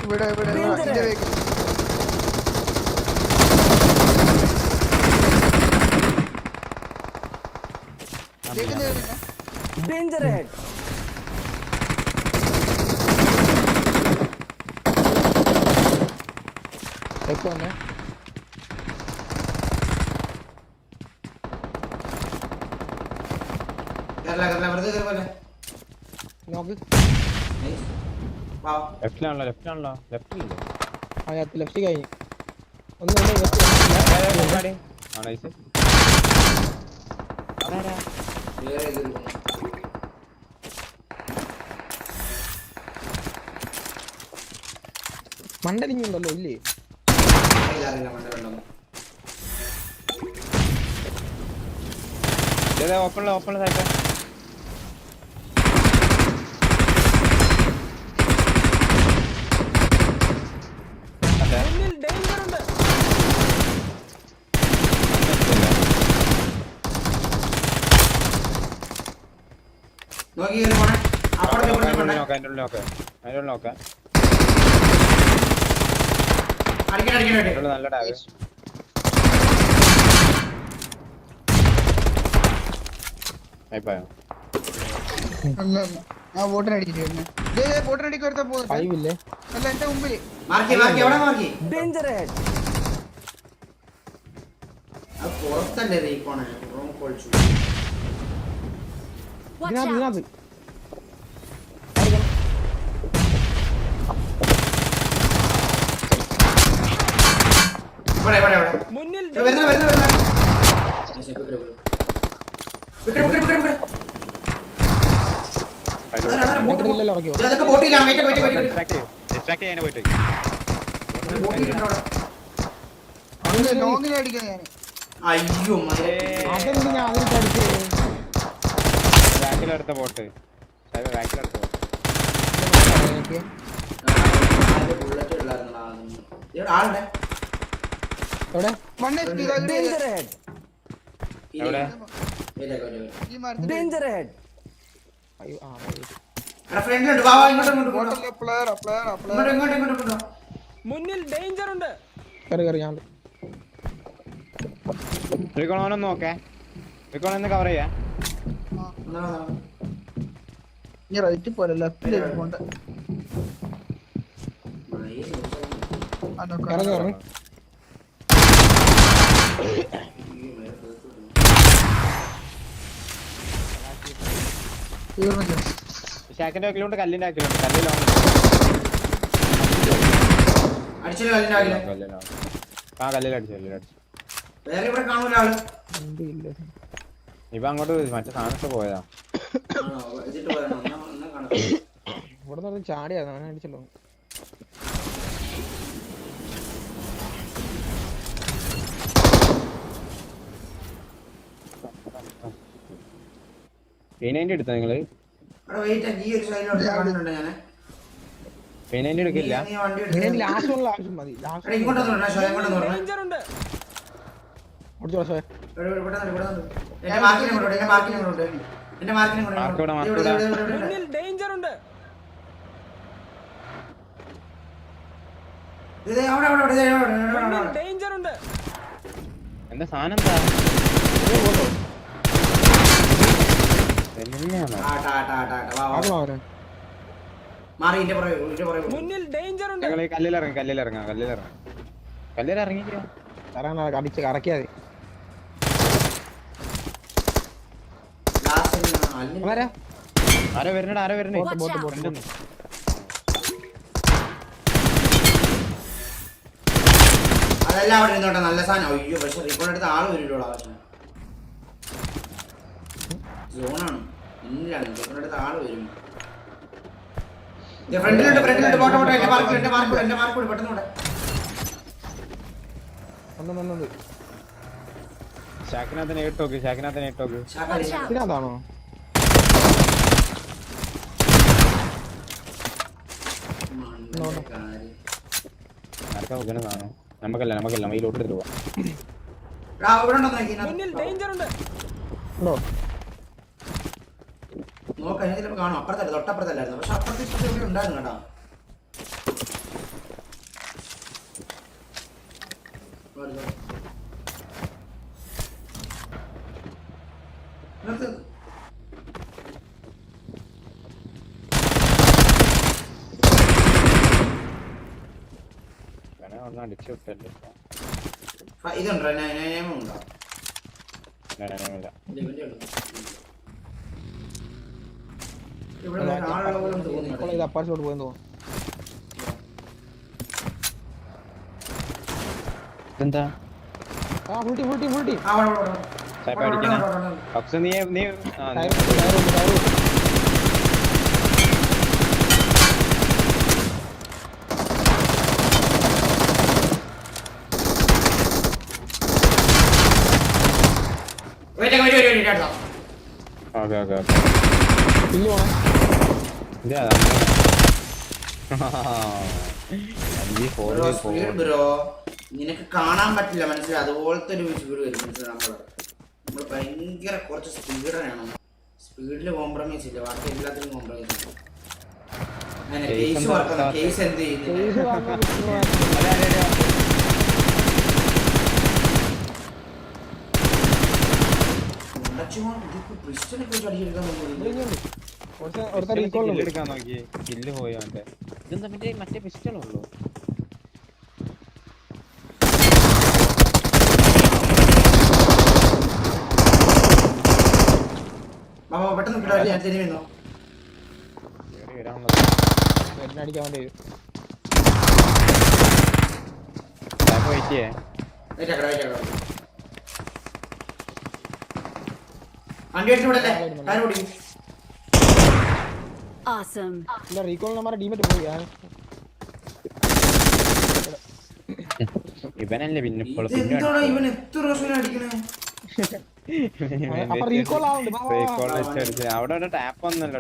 ഇവിടെ Danger ahead. Left കഴിഞ്ഞു മണ്ടലിങ്ങുണ്ടല്ലോ ഇല്ലേ ഓപ്പൺ സൈറ്റ് നല്ല ടാഗ് ആയിപ്പോയോ ആ വോട്ടിനടിച്ചിട്ട് വോട്ടിനടിക്ക് വരുത്താൻ പോകുന്നില്ലേ അല്ല എന്റെ മുമ്പില് Danger ahead. Watch out. മുന്നിൽ ലോങ്ങിൽ അടിക്കാൻ ഞാൻ ബാക്കിലെടുത്ത ബോട്ട് ബാക്കിലെടുത്ത ബോട്ട് Danger ahead. എവിടെ Danger ahead. മുന്നിൽ ഡേഞ്ചർ ഉണ്ട്. റിക്കോണൊന്ന് നോക്കേ റിക്കോണൊന്ന് കവർ ചെയ്യാ റൈറ്റ് പോലെ ലെഫ്റ്റിലേക്ക് പോണ്ട ഷാക്കിന്റെ ആക്കിലുണ്ട് കല്ലിന്റെ ആക്കിലുണ്ട് കല്ലിലോ ആ കല്ലിലടിച്ചു ഇപ്പൊ അങ്ങോട്ട് മറ്റേ സാധനത്ത് പോയതാ ഇവിടെ നിന്ന് ചാടിയാ അവനെ അടിച്ചല്ലോ P90 എടുത്തോ നിങ്ങള് P90 എടുക്കില്ല ആവശ്യം മതി ഡേഞ്ചർ ഉണ്ട്. മുന്നിൽ ഡേഞ്ചർ ഉണ്ട്. മുന്നിൽ ഡേഞ്ചർ ഉണ്ട്. എന്താ സാധനം എന്താ മുന്നിൽ ഡേഞ്ചർ ഉണ്ട്. കല്ലിലിറങ്ങിക്കോ അടിച്ച് കറക്കിയാതി ആരോ വരണേ അതെല്ലാം അവിടെ ഇരുന്നോട്ടെ നല്ല സാധനം അയ്യോ പക്ഷെ റീക്കോളിന്റെ അടുത്ത് ആള് വരില്ലോ സോണാണ് ഇന്നിലാണ് റീക്കോളിന്റെ അടുത്ത് ആള് വരും ഫ്രണ്ടിലുണ്ട് പോട്ടെ എന്റെ മാർക്ക് പെട്ടെന്ന് ഷാക്കിനകത്ത് നേട്ടോക്ക് ഇതിനകത്താണോ നമുക്കല്ല ഈ ലോട്ട് പോവാം മുന്നിൽ ഡേഞ്ചർ ഉണ്ട്. നോക്കാം കാണും അപ്പുറത്തല്ല തൊട്ടപ്പുറത്തല്ലായിരുന്നു പക്ഷെ അപ്പുറത്തെ ഉണ്ടായിരുന്നു കേട്ടോ ഒന്ന് അടിച്ചു വിട്ടല്ലേ ഇതുണ്ടോ ഉണ്ടോ ഇവിടെ ആളുള്ള പോലെ തോന്നുന്നു. ഇത് അപ്പാർട്ട്മെന്റ് പോയെന്ന് തോന്നുന്നു. ഇതെന്താ ഫുൾ ടീം സായിപ്പ് അടിക്കണേ പക്ഷെ നീ ഓക്കെ ഇല്ല സ്പീഡ് ബ്രോ നിനക്ക് കാണാൻ പറ്റില്ല മനസ്സിലായി. അതുപോലത്തെ ഒരു സ്പീഡ് വരും മനസ്സിലായി. നമ്മൾ ഭയങ്കര കുറച്ച് സ്പീഡാണ്. സ്പീഡിൽ കോംപ്രമൈസ് ഇല്ല, ബാക്കി എല്ലാത്തിലും കോംപ്രമൈസ് ഇല്ല. അങ്ങനെ കേസ് വർക്കണം. കേസ് എന്ത് ചെയ്യുന്നില്ല. എടുക്കാൻ നോക്കി കില്ല് പോയോ അവന്റെ. ഇതെന്താ മറ്റേ പിസ്റ്റളുള്ളൂ. പെട്ടെന്ന് കിട്ടാൻ ഞാൻ തിരിഞ്ഞോ അടിക്കാൻ വേണ്ടി റീകോൾ നമ്മുടെ ടീമേറ്റ് പോയി. ഇവനല്ലേ പിന്നെ ഇവൻ എത്ര പ്രാവശ്യം അടിക്കണേ. അവിടെ ടാപ്പ് ഒന്നല്ലോ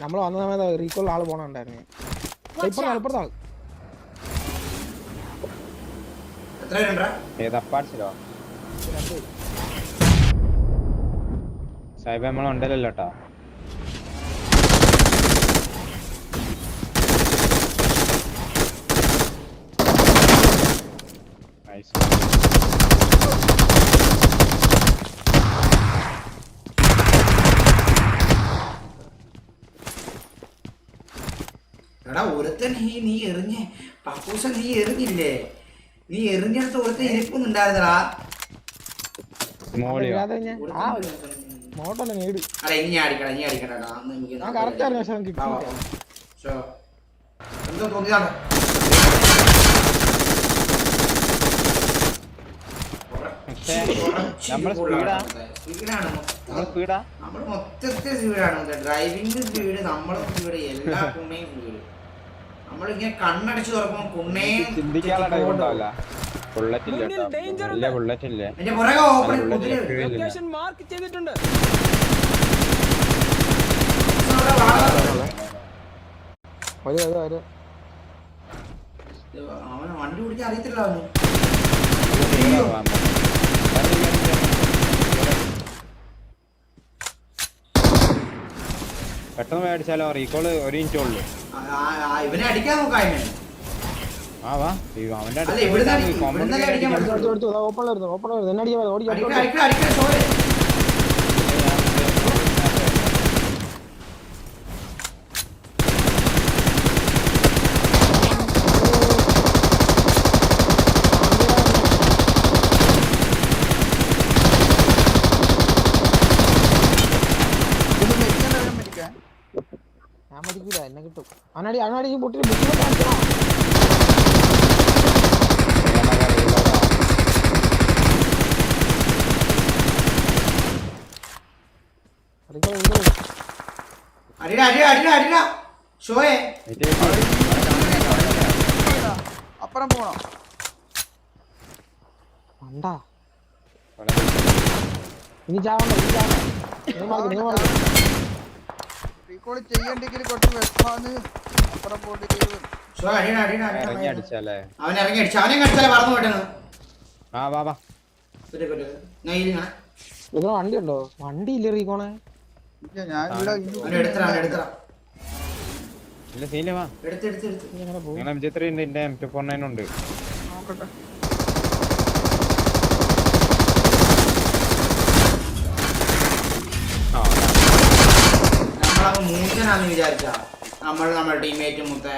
നമ്മള് വന്ന സമയത്ത് റീകോൾ ആള് പോണുണ്ടായിരുന്നു. ഏതപ്പാടിച്ചോ സാഹിബ് നമ്മളുണ്ടല്ലോ കേട്ടോ. എടാ ഒരുത്തൻ നീ എറിഞ്ഞേ പക്കൂസ നീ എറിഞ്ഞില്ലേ? നീ എറിഞ്ഞെടുത്ത് ഒരുത്തൻ ഇരിപ്പൊന്നുണ്ടായിരുന്നടാ. അല്ല ഇനി അടിക്കടാ എന്തോ തോന്നിയതാണ്. നമ്മള് മൊത്തത്തിൽ സ്പീഡാണ്. ഡ്രൈവിംഗ് സ്പീഡ്, നമ്മളെ സ്പീഡ്, എല്ലാ കുണ്ണയും സ്പീഡ്. നമ്മളിങ്ങനെ കണ്ണടിച്ച് തുറക്കുമ്പോ കുണ്ണയും ലൊക്കേഷൻ മാർക്ക് ചെയ്തിട്ടുണ്ട്. അവന് വണ്ടി ഓടിക്കാൻ അറിയത്തില്ല. അവന് പെട്ടെന്ന് മേടിച്ചാലോ. റീകോള് ഒരു മിനിറ്റ് ഉള്ളു. ഇവനെ അടിക്കാൻ നോക്കാം. എന്നെ കിട്ടും. അവനടി പൊട്ടി ബുദ്ധിമുട്ടാണ്. അപ്പുറം പോണോ? ഇനി റീകോൾ ചെയ്യണ്ടെങ്കിൽ കുറച്ച് വിഷമാന്ന്. അപ്പുറം പോയിട്ട് ഇറങ്ങി അടിച്ചാലേ. അവൻ ഇറങ്ങി അടിച്ചു. അവനെ കടിച്ചാലേ പറഞ്ഞു പോയിട്ടാണ്. വണ്ടി ഉണ്ടോ? വണ്ടി ഇല്ല റീകോണേ. ഞാൻ ഇവിടെ ഇല്ല സീനില്ല വാ. എടുത്ത് എടുത്ത് എടുത്ത് എങ്ങനെ പോകും? നിങ്ങളെ M3 ഉണ്ട്, എന്റെ M249 ഉണ്ട്. നോക്കട്ടെ. ആ നമ്മളങ്ങ് മൂഞ്ചനാന്ന് വിചാരിച്ചാ നമ്മുടെ ടീമേറ്റ് മുത്ത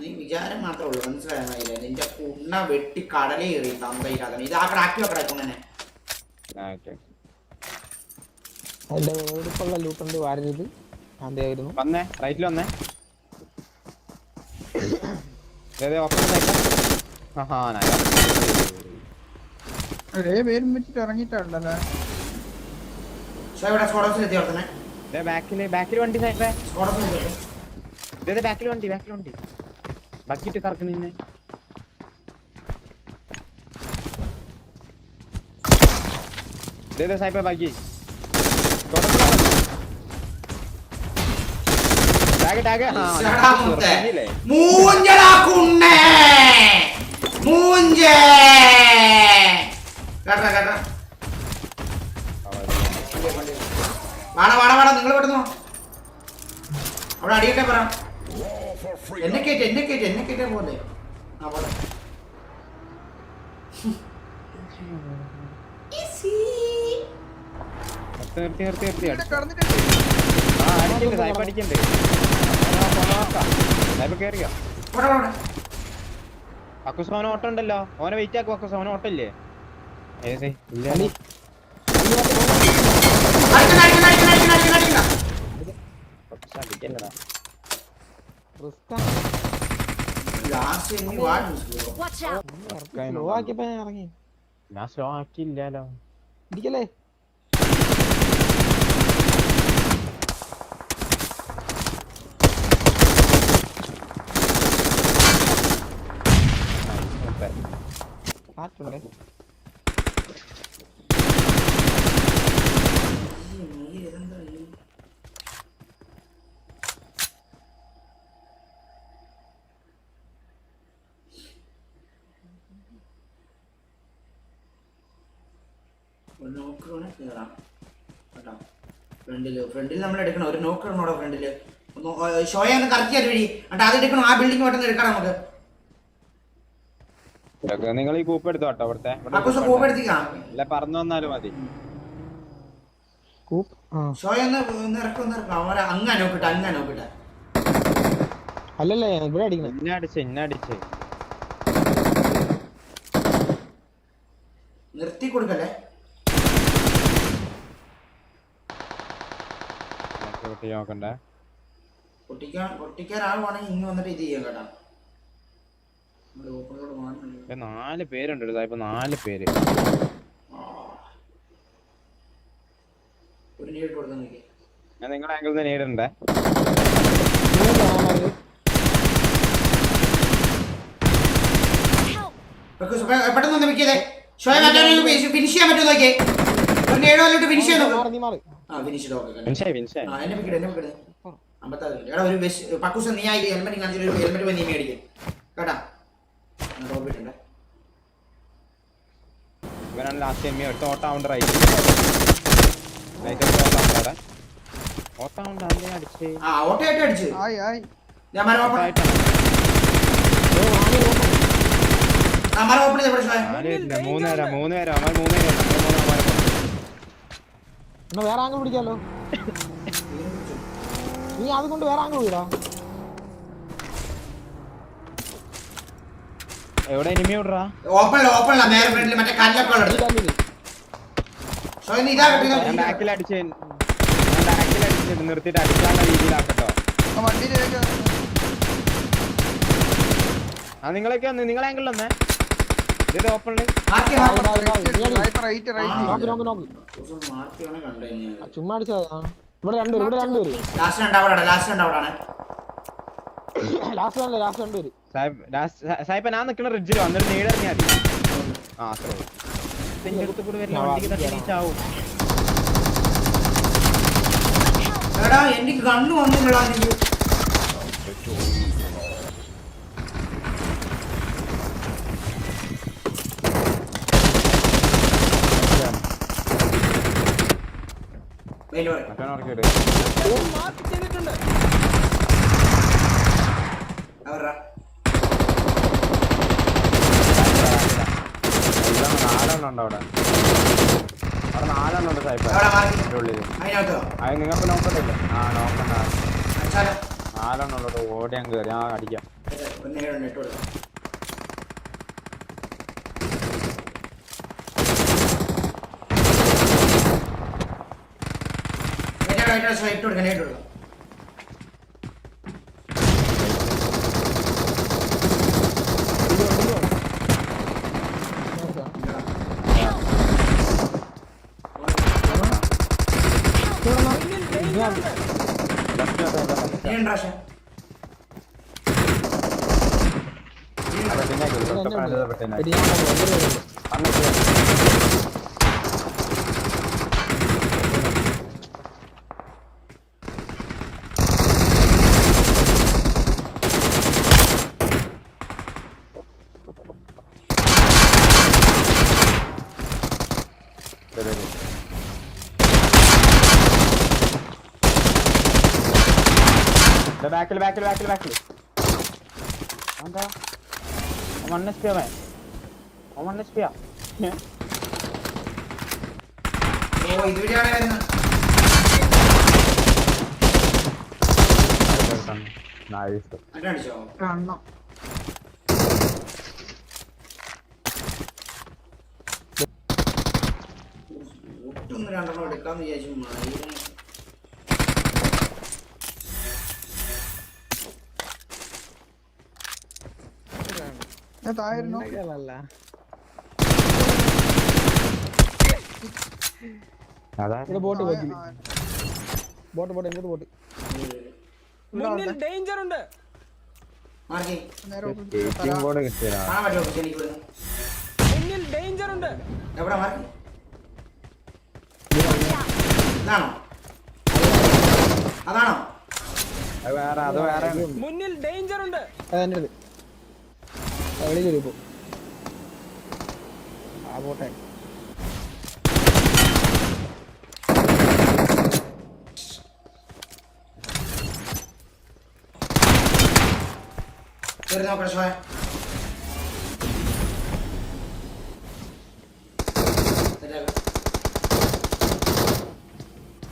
നീ വിചാരം മാത്രമേ ഉള്ളൂ, മനസ്സിലായില്ല. നിന്റെ കുണ്ണ വെട്ടി കടലേ കയറി തന്തയില്ലാതെ ഇത് ആ ആക്കി വെക്കട കുണ്ണനെ. ഓക്കെ അതിന്റെ വെളുപ്പുള്ള ലൂട്ടുണ്ട് വാരരുത്. അതായിരുന്നു വന്നേ, റൈറ്റിൽ വന്നേ. ഓപ്പൺ ആഹാ ഒരേ പേരും വെച്ചിട്ട് ഇറങ്ങിയിട്ടുണ്ടല്ലേ. ഇവിടെ സ്കോഡോസിൽ എത്തി അവിടെ തന്നെ. ബാക്കിൽ വണ്ടി സൈഡേ. സ്കോഡോസിൽ എത്തി. ബാക്കിൽ വണ്ടി ബക്കിട്ട് കറക്കുന്നേ. സായിപ്പ ബാക്കി മൂഞ്ചടാ കുണ്ണേ മൂഞ്ചേ. കേട്ടാ കേട്ടാ വാടാ നിങ്ങൾ പെടുന്നു അവിടെ അടിയട്ടെ പറ. എന്നെ കേട്ടേ പോലെ ആ പോലെ നിർത്തി കടന്നിട്ടുണ്ട്. സായിപ്പ് അടിക്കണ്ട്. സായിപ്പ് കേറിയോ? അക്കുസോന ഓട്ടം ഉണ്ടല്ലോ, ഓനെ വെയിറ്റ് ആക്കും. അക്കുസോന ഓട്ടല്ലേ? ഇല്ല അടിക്കല്ലടാ. സ്ലോ ആക്കിയപ്പോ ഞാൻ ഇറങ്ങി. ഞാൻ സ്ലോ ആക്കിയില്ലല്ലോ. ഇരിക്കല്ലേ കാറ്റുണ്ടേ. ഫ്രണ്ടിൽ നമ്മൾ എടുക്കണം. ഒരു നോക്ക് ഇടണോടോ ഫ്രണ്ടില്. ഷോയെ ഒന്ന് കറക്റ്റ് ആയിട്ട് വഴി എന്നിട്ട് അത് എടുക്കണം. ആ ബിൽഡിംഗ് പെട്ടെന്ന് എടുക്കണം നമുക്ക്. നിങ്ങൾ ഈ കൂപ്പ് എടുത്തോ കേട്ടോ. അവിടുത്തെ അല്ല പറന്നു വന്നാലും മതി. ഷോയെ ഒന്ന് ഇറക്കും. അവരെ അങ്ങ നോക്കിട്ടെ അല്ലല്ലേ ഇവിടെ അടിക്കണം. ഇന്ന അടിച്ച് നിർത്തി കൊടുക്കല്ലേ. നോക്കണ്ടേ. പൊട്ടിക്കാൻ ആളുവാണെങ്കിൽ ഇങ്ങ് വന്നിട്ട് ഇത് ചെയ്യാം കേട്ടോ. 4 പേരുണ്ട്. ഇപ്പൊ 4 പേര്. ഒരു നീഡ് കൊടുക്കാൻ നോക്കി. ഞാൻ നിങ്ങളുടെ ആംഗിൾ നിന്ന് നേരിടണ്ടേ. പെട്ടെന്ന് വെക്കേ. ഷോയെ ഫിനിഷ് ചെയ്യാൻ പറ്റുമോ നോക്കിയേ. ഒരു നേടോട്ട് ഫിനിഷ് ചെയ്യാൻ നോക്ക്. ആ ഫിനിഷ് എന്നെ പിടിക്കട്ടെ. 56 എടാ ഒരു പക്കൂസ് നീ ആയിട്ട് ഹെൽമെറ്റ് കാണിച്ചിട്ട് ഹെൽമെറ്റ് പോയി നീ മേടിക്കും കേട്ടാ. ഓർബിട്ടുണ്ട്. ഇവനാണ് ലാസ്റ്റ് എമ്മി എടുത്ത ഓട്ടാവുണ്ട്. റൈറ്റ് ഓട്ടാവുണ്ട്. അതിനെ അടിച്ച് ഓട്ടയായിട്ട് അടിച്ചു. ഞാൻ മരം ഓപ്പൺ ചെയ്ത് വേറെ ആംഗിൾ പിടിക്കാലോ. നീ അതുകൊണ്ട് വേറെ ആംഗിൾ വിടാ. എവിടെ എനിമി വിടറാ? ഓപ്പൺ നേരെ ഫ്രണ്ടിൽ മറ്റേ കല്ലൊക്കെ ബാക്കിൽ അടിച്ച് നിർത്തിയിട്ട് അടിക്കാനുള്ള രീതിയിലാക്കട്ടോ. ആ നിങ്ങളൊക്കെ വന്ന് നിങ്ങളെ ആംഗിളിൽ വന്നേ. ഇത് ഓപ്പണില് ചുമ്മാ അടിച്ചതാ. ഇവിടെ രണ്ടുപേര് ലാസ്റ്റ് രണ്ടുപേര്. സായിപ്പ ഞാൻ നിൽക്കുന്ന റിഡ്ജിൽ വന്നിട്ട് നേടിറങ്ങിയാ മതി. ആ അത്രേ ഉള്ളൂ. എന്റെ അടുത്ത് കൂടെ വരുന്ന വണ്ടിക്ക് തട്ടിച്ചാവും. എനിക്ക് കണ്ണു വന്നില്ല. മാർക്ക് ചെയ്തിട്ടുണ്ട്. അവരുടെ നാലെണ്ണം ഉണ്ട് അവിടെ. അവിടെ 4 ഉണ്ട് സായിപ്പ എവിടെ മാറി ഉള്ളിൽ. അതിനകത്തോ അത് നിങ്ങൾക്ക് നോക്കത്തില്ല. ആ നോക്കണ്ട. അച്ചാലോ 4 ഉള്ളത് ഓടി അങ്ങ് കയറി. ആ അടിക്കാം. ഒരു നേരം ഇട്ട് കൊടുക്കാം ഇട്ട് കൊടുക്കാം ഇട്ട് കൊടുക്കാം ബാക്കിൽ എന്താ 1 HP അവൻ 1 HP ആ. ഓ ഇതുവരെയാണ് വരുന്നത് നൈസ്. അടിച്ചോ കാണണം ഒട്ടും 2 എടുക്കാന്ന് വിചാരിച്ചു. ഞാൻ തായിരുന്നു ഇവിടെ ബോട്ട് വെക്കില്ല. ബോട്ട് എന്റെ ബോട്ട് മുന്നിൽ ഡേഞ്ചർ ഉണ്ട്. മാർക്കി നേരെ ടീം ബോർഡ് കിട്ടിയതാ. കാണാൻ പറ്റുമോ എനിക്ക് ഇവിടുന്ന് മുന്നിൽ ഡേഞ്ചർ ഉണ്ട്. എവിടെ മാർക്കി ഇതാണോ അതാണോ അത് വേറെ മുന്നിൽ ഡേഞ്ചർ ഉണ്ട്. അതെന്റെ അടുത്ത് എവിടെ വരും ഇപ്പൊ ആ ബോട്ടെ കയറി നോക്കണം ഷോയ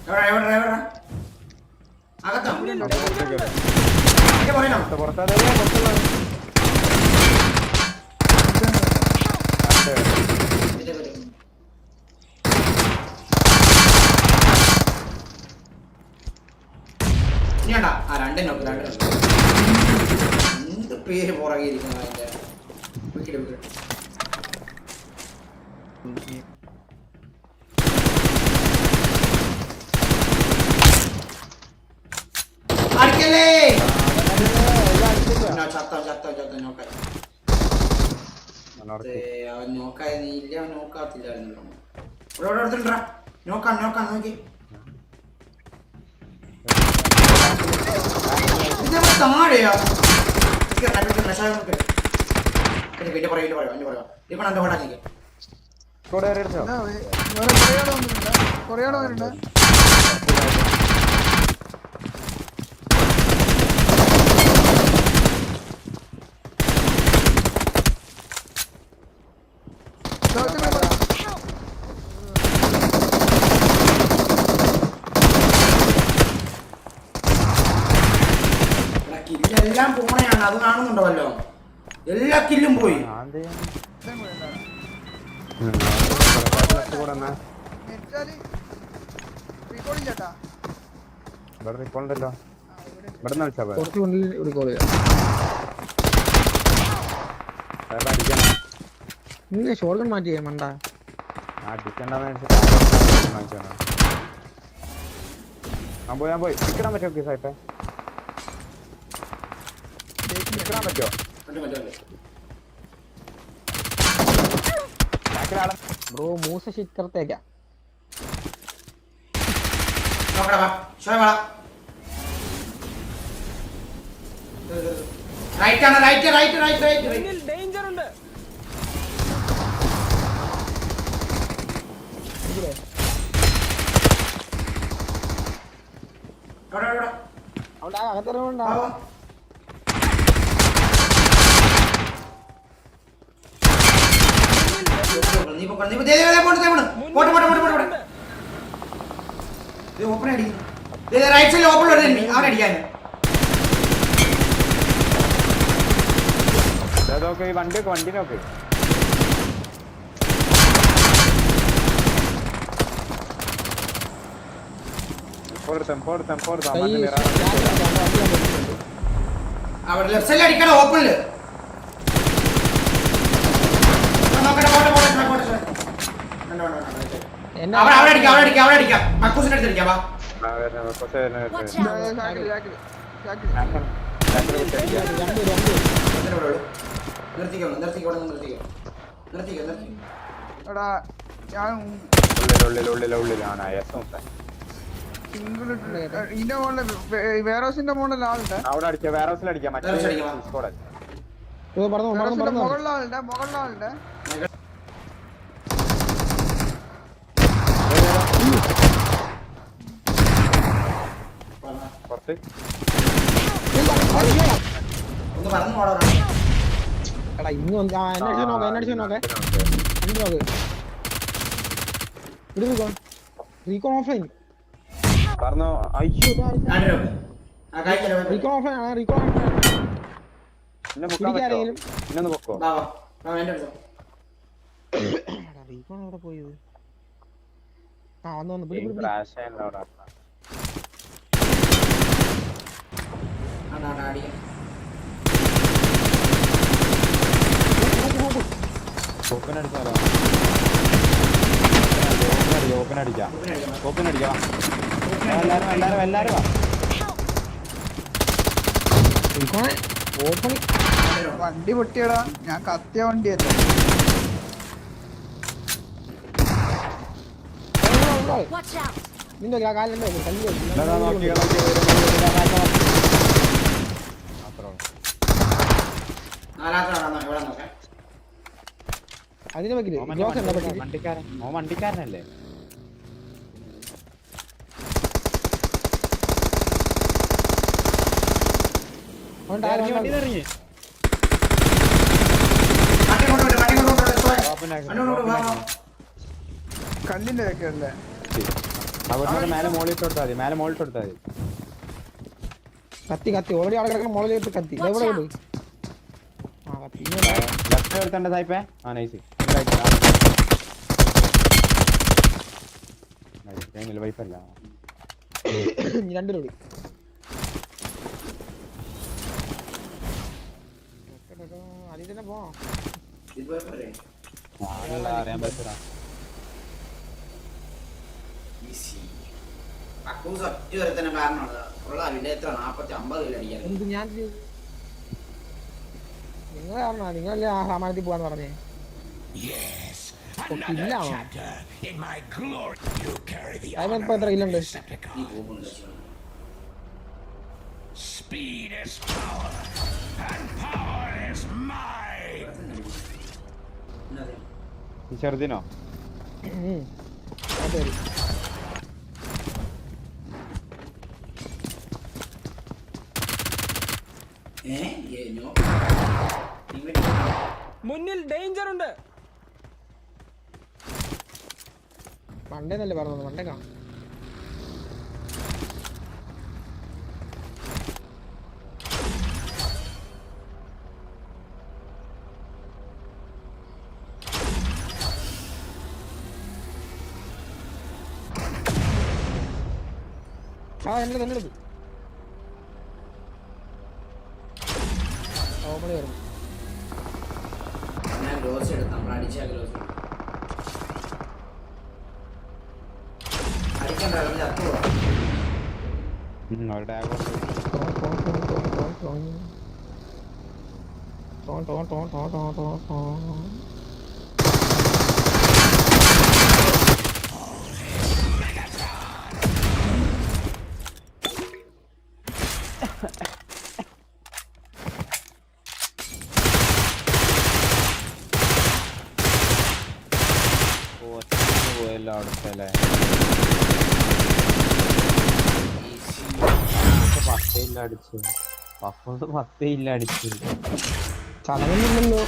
എവിടെ അകത്തോ പറയണോ പുറത്താതെ ഇനിയാണ്ടാ ആ 2 നോക്ക് എന്ത് പേര് പുറകിരിക്കുന്നു അതിന്റെ വിക്കറ്റ് വിക്കറ്റ് അടിക്കല്ലേ ചത്ത നോക്കായി അവൻ നോക്കായി നീ ഇല്ല അവൻ നോക്കാത്തില്ലായിരുന്നല്ലോ. ഇവിടെ എടുത്തിട്ടാ നോക്കാം നോക്കി താഴെയാ പിന്നെ പറയാം ഇപ്പൊ എന്താ പാടാ നിൽക്കാം വേറെ കൊറേയാളോ വന്നിട്ടുണ്ട് കില്ലെല്ലാം പോണെയാണ് അത് കാണുന്നുണ്ടല്ലോ. എല്ലാ കില്ലും പോയി. കുറച്ച് മുന്നിൽ ഒരു കോൾ ചെയ്യാം. ഷോർഗൺ മാറ്റിയേ മണ്ട ഞാൻ പോയി നിൽക്കാൻ പറ്റുമോ കേസായിട്ട് നിൽക്കാൻ പറ്റുമോ ബ്രോ മൂസ ശിക്കറത്തേക്കാ മുന്നിൽ ഡേഞ്ചർ ഉണ്ട്. അവിടെ അകത്തിറങ്ങുണ്ടാ ഓപ്പൺ അടിക്കുന്നു. റൈറ്റ് സൈഡിൽ ഓപ്പൺ അവൻ അടിക്കാൻ. നോക്ക് ഈ വണ്ടി നോക്ക്. അവിടെ ലെഫ്റ്റ് സൈഡിൽ അടിക്കണം ഓപ്പണില്. അവിടെ അടിക്കാം. മക്കൂസിന്റെ അടുത്ത് അടിക്കാം. എടാ ഞാൻ ഉള്ളിലാണ് സിംഗിൾ ഇതിന്റെ മുകളിൽ വേറോസിന്റെ മുകളിൽ ആളുണ്ട്. അവിടെ അടിക്കാം, വേറെ ഹൗസിൽ അടിക്കാം. മുകളിലാളുണ്ട്. പുറത്ത് ഒന്ന് പറഞ്ഞു പോടാ. എടാ ഇന്ന് എന്നെ നോക്കേ റീകോൺ ഓഫ്ലൈൻ പറഞ്ഞു. അയ്യോ റീകോൺ ഓഫ്ലൈൻ ആണ്. റീകോൺ ഇന്നൊന്ന് പൊക്കോ. റീകോൺ എവിടെ പോയത്? ആ വന്ന് ഫ്ലാഷ് അവിടെ ഓപ്പൺ അടിക്കാം. എല്ലാരും വണ്ടി പൊട്ടിയടാ. ഞാൻ കത്തിയ വണ്ടിയല്ലേ. നിന്റെ കാലുണ്ടോ കല്ല് അതിന് വെക്കില്ലേ വണ്ടിക്കാരനല്ലേ? ഇറങ്ങി കല്ലിന്റെ ഒക്കെ അല്ലേ? മേലെ മോളിട്ട് കൊടുത്താൽ മതി. കത്തി ഓൾറെഡി അവിടെ കിടക്കുന്ന മുകളിൽ കത്തി എവിടെ പോയി? ലെഫ്റ്റ് എടുത്തണ്ട സായിപ്പേ. നൈസ് വൈപ്പല്ല. രണ്ടിനോട് അതിൽ തന്നെ പോ. അറിയാൻ പറ്റാ. എന്ത് ഞാൻ നിങ്ങൾ കാരണ നിങ്ങളല്ലേ ആ സാമാനത്തിൽ പോവാന്ന് പറഞ്ഞേ. ഇപ്പൊ എത്ര കില്ലുണ്ട്? ചെറുതിനോ? മുന്നിൽ ഡേഞ്ചർ ഉണ്ട്. മണ്ടേന്നല്ലേ പറഞ്ഞത്? മണ്ടേ കാണാം. എന്നെ തന്നെ എടുത്തു. ഓമണി വരുന്നു. അവിടുത്തെ അടിച്ചു 10 ഇല്ല അടിച്ചു. ചടങ്ങൊന്നുമില്ലല്ലോ.